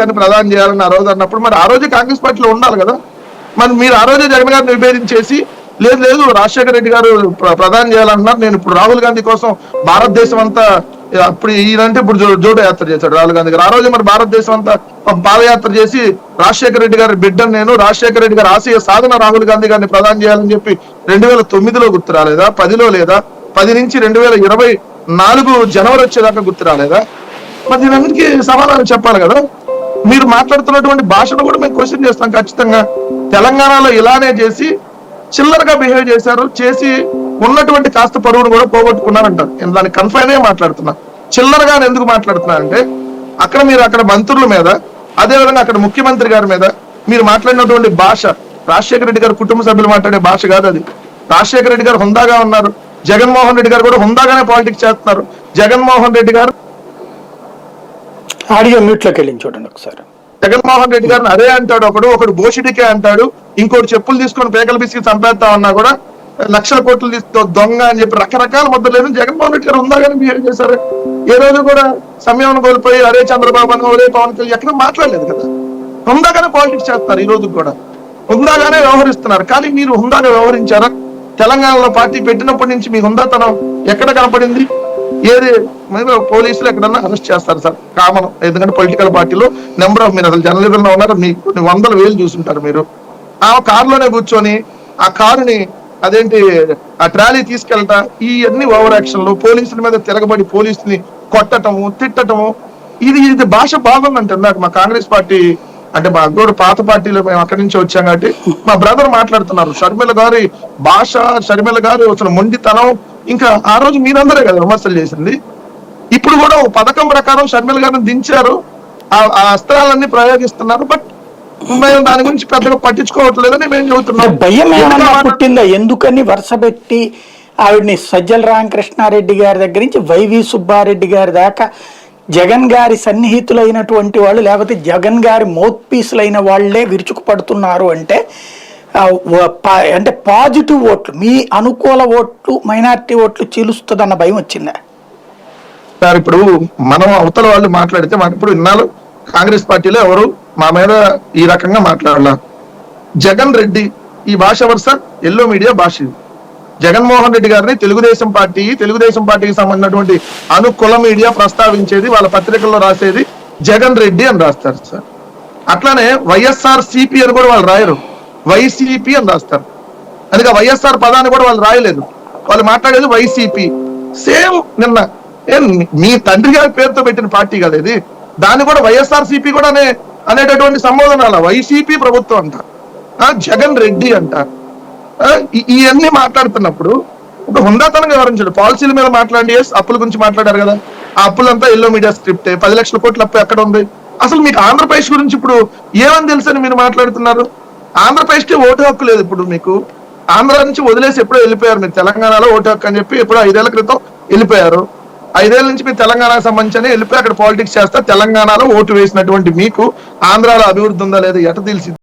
గారిని ప్రధాని చేయాలని ఆ రోజు అన్నప్పుడు మరి ఆ రోజు కాంగ్రెస్ పార్టీలో ఉండాలి కదా. మరి మీరు ఆ రోజే జగన్ గారిని విభేదించేసి లేదు రాజశేఖర రెడ్డి గారు ప్రధాని చేయాలంటున్నారు, నేను ఇప్పుడు రాహుల్ గాంధీ కోసం భారతదేశం అంతా, అప్పుడు ఈయనంటే ఇప్పుడు జోడో యాత్ర చేశాడు రాహుల్ గాంధీ గారు, ఆ రోజు మరి భారతదేశం అంతా పాదయాత్ర చేసి రాజశేఖర రెడ్డి గారి బిడ్డను నేను, రాజశేఖర రెడ్డి గారి ఆశయ సాధన రాహుల్ గాంధీ గారిని ప్రధాని చేయాలని చెప్పి 2009లో గుర్తు రాలేదా, 10లో లేదా, 10 నుంచి 2024 జనవరి వచ్చేదాకా గుర్తు రాలేదా? మరి దీనికి సమాధానం చెప్పాలి కదా. మీరు మాట్లాడుతున్నటువంటి భాషను కూడా మేము క్వశ్చన్ చేస్తాం ఖచ్చితంగా. తెలంగాణలో ఇలానే చేసి చిల్లరగా బిహేవ్ చేశారు, చేసి ఉన్నటువంటి కాస్త పరువును కూడా పోగొట్టుకున్నారంటారు. నేను దానికి కన్ఫైన్ గా మాట్లాడుతున్నా. చిల్లరగా ఎందుకు మాట్లాడుతున్నానంటే అక్కడ మంత్రుల మీద, అదేవిధంగా అక్కడ ముఖ్యమంత్రి గారి మీద మీరు మాట్లాడినటువంటి భాష రాజశేఖర రెడ్డి గారి కుటుంబ సభ్యులు మాట్లాడే భాష కాదు అది. రాజశేఖర రెడ్డి గారు హుందాగా ఉన్నారు, జగన్మోహన్ రెడ్డి గారు కూడా హుందాగానే పాలిటిక్స్ చేస్తున్నారు. జగన్మోహన్ రెడ్డి గారు ఆడియో మ్యూట్ లోకి వెళ్ళి చూడండి ఒకసారి. జగన్మోహన్ రెడ్డి గారిని అదే అంటాడు, ఒకడు బోషిడికే అంటాడు, ఇంకోటి చెప్పులు తీసుకొని పేకలు బిసికి చంపేస్తా ఉన్నా కూడా లక్షల కోట్లు తీసుకో దొంగ అని చెప్పి రకరకాల ముద్ర లేదు. జగన్మోహన్ రెడ్డి గారు ఉందాగానే బిహేవ్ చేశారు. ఏ రోజు కూడా సమయం కోల్పోయి అరే చంద్రబాబు అని ఒరే పవన్ కళ్యాణ్ ఎక్కడ మాట్లాడలేదు కదా. హుందాగానే పాలిటిక్స్ చేస్తారు, ఈ రోజు కూడా హుందాగానే వ్యవహరిస్తున్నారు. కానీ మీరు హుందాగా వ్యవహరించారా? తెలంగాణలో పార్టీ పెట్టినప్పటి నుంచి మీ హుందాతనం ఎక్కడ కనపడింది? ఏది పోలీసులు ఎక్కడన్నా అరెస్ట్ చేస్తారు సార్, కామన్. ఎందుకంటే పొలిటికల్ పార్టీలో నెంబర్ ఆఫ్, మీరు అసలు జర్నలిజంలో ఉన్నారు, మీకు కొన్ని 100,000 చూసుంటారు. మీరు ఆ కారులోనే కూర్చొని ఆ కారుని అదేంటి ఆ ట్రాలీ తీసుకెళ్తా, ఈ అన్ని ఓవర్ యాక్షన్లు, పోలీసుల మీద తిరగబడి పోలీసుని కొట్టటము, తిట్టటము, ఇది భాష బాగుందంటే నాకు మా కాంగ్రెస్ పార్టీ అంటే మా అగ్గోడు పాత పార్టీలో మేము అక్కడి నుంచి వచ్చాం కాబట్టి మా బ్రదర్ మాట్లాడుతున్నారు. షర్మిల గారి భాష, షర్మిల గారు అసలు మొండితనం, ఇంకా ఆ రోజు మీరందరే కదా విమర్శలు చేసింది. ఇప్పుడు కూడా పథకం ప్రకారం షర్మిల గారిని దించారు, ఆ అస్త్రాలన్నీ ప్రయోగిస్తున్నారు. బట్ మేము దాని గురించి పెద్దగా పట్టించుకోవట్లేదని మేము చెబుతున్నాం. భయం ఏమన్నా పుట్టిందా? ఎందుకని వరుస పెట్టి ఆవిడ్ని సజ్జల రామకృష్ణారెడ్డి గారి దగ్గర నుంచి వైవి సుబ్బారెడ్డి గారి దాకా జగన్ గారి సన్నిహితులైనటువంటి వాళ్ళు, లేకపోతే జగన్ గారి మౌత్ పీసులైన వాళ్లే విరుచుకుపడుతున్నారు అంటే అంటే పాజిటివ్ ఓట్లు, మీ అనుకూల ఓట్లు మైనారిటీ ఓట్లు చీలుస్తుందన్న భయం వచ్చిందా సార్? ఇప్పుడు మనం అవతల వాళ్ళు మాట్లాడితే ఇప్పుడు ఇన్నాళ్ళు కాంగ్రెస్ పార్టీలో ఎవరు మా మీద ఈ రకంగా మాట్లాడాల. జగన్ రెడ్డి ఈ భాష వరుస ఎల్లో మీడియా భాష. జగన్మోహన్ రెడ్డి గారిని తెలుగుదేశం పార్టీకి సంబంధించినటువంటి అనుకూల మీడియా ప్రస్తావించేది, వాళ్ళ పత్రికల్లో రాసేది జగన్ రెడ్డి అని రాస్తారు సార్. అట్లానే వైఎస్ఆర్ సిపి అని కూడా వాళ్ళు రాయరు, వైసీపీ అని రాస్తారు. అందుకే వైఎస్ఆర్ పదాన్ని కూడా వాళ్ళు రాయలేదు, వాళ్ళు మాట్లాడేది వైసీపీ. సేమ్ నిన్న మీ తండ్రి గారి పేరుతో పెట్టిన పార్టీ కదా ఇది, దాన్ని కూడా వైఎస్ఆర్ సిపి కూడా అనేటటువంటి సంబోధన వైసీపీ ప్రభుత్వం అంట, జగన్ రెడ్డి అంట. ఇవన్నీ మాట్లాడుతున్నప్పుడు ఒక హుందాతనంగా వివరించాడు. పాలసీల మీద మాట్లాడి అప్పుల గురించి మాట్లాడారు కదా, ఆ అప్పులంతా ఎల్లో మీడియా స్క్రిప్టే. 10 లక్షల కోట్ల అప్పు ఎక్కడ ఉంది? అసలు మీకు ఆంధ్రప్రదేశ్ గురించి ఇప్పుడు ఏమని తెలుసని మీరు మాట్లాడుతున్నారు? ఆంధ్రప్రదేశ్కి ఓటు హక్కు లేదు. ఇప్పుడు మీకు ఆంధ్ర నుంచి వదిలేసి ఎప్పుడో వెళ్ళిపోయారు. మీరు తెలంగాణలో ఓటు హక్కు అని చెప్పి ఎప్పుడో 5 ఏళ్ల క్రితం వెళ్ళిపోయారు. 5 ఏళ్ల నుంచి మీరు తెలంగాణకు సంబంధించి వెళ్ళిపోయి అక్కడ పాలిటిక్స్ చేస్తా, తెలంగాణలో ఓటు వేసినటువంటి మీకు ఆంధ్రాలో అభివృద్ధి ఉందా లేదా ఎట తెలిసింది?